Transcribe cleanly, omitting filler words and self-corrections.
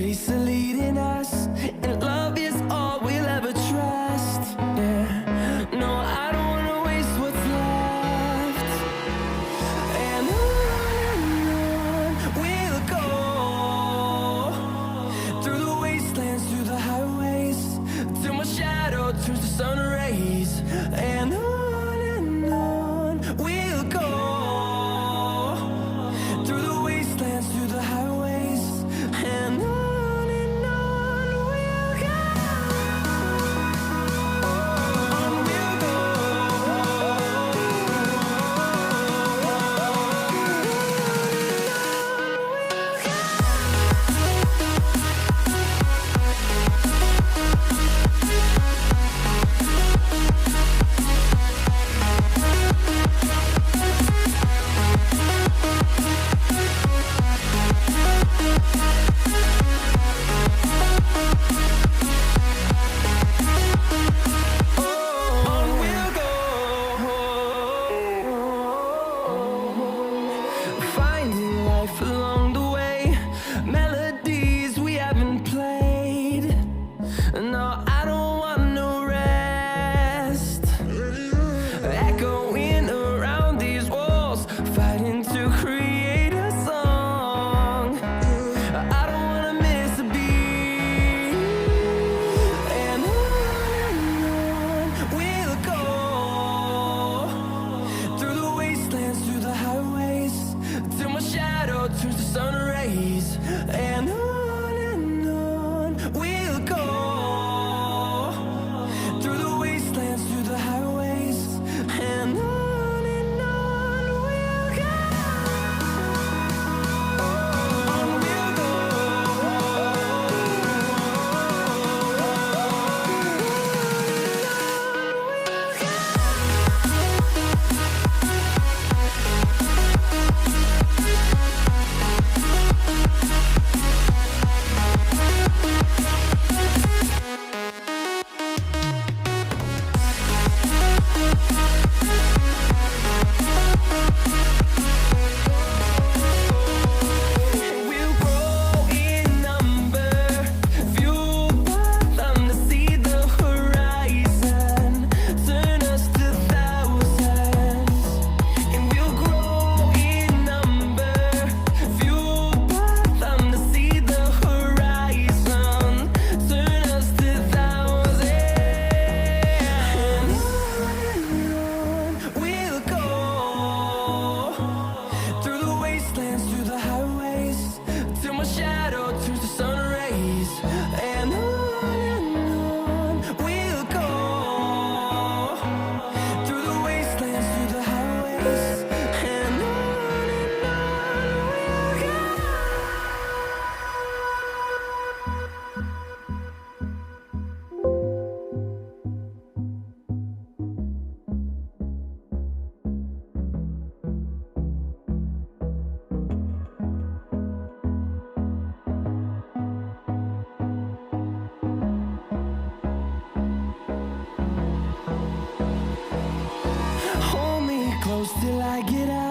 grace of leading us, and love is all we'll ever trust. Yeah, no, I don't wanna waste what's left. And on we'll go, through the wastelands, through the highways, till my shadow turns to sun rays. And on we'll go, through the wastelands, through the highways, and on we'll go. On we'll go. Finding life along the way, melodies we haven't played. No, I don't want no rest. Echoing around these walls, fighting to create a song. I don't wanna miss a beat. And on we'll go, through the wastelands, through the highways, till my shadow turns to sun rays. And on we'll go, through the wastelands, through the highways, and on we'll go. On we'll go. We'll grow in number, fueled by them to see the horizon, turn us to thousands. And we'll grow in number, fueled by them to see the horizon, turn us to thousands. And on we'll go, through the wastelands, through the highways, till my shadow turns to sun rays. And on we'll go, through the wastelands, through the highways, and on we'll go. Hold me close till I get out.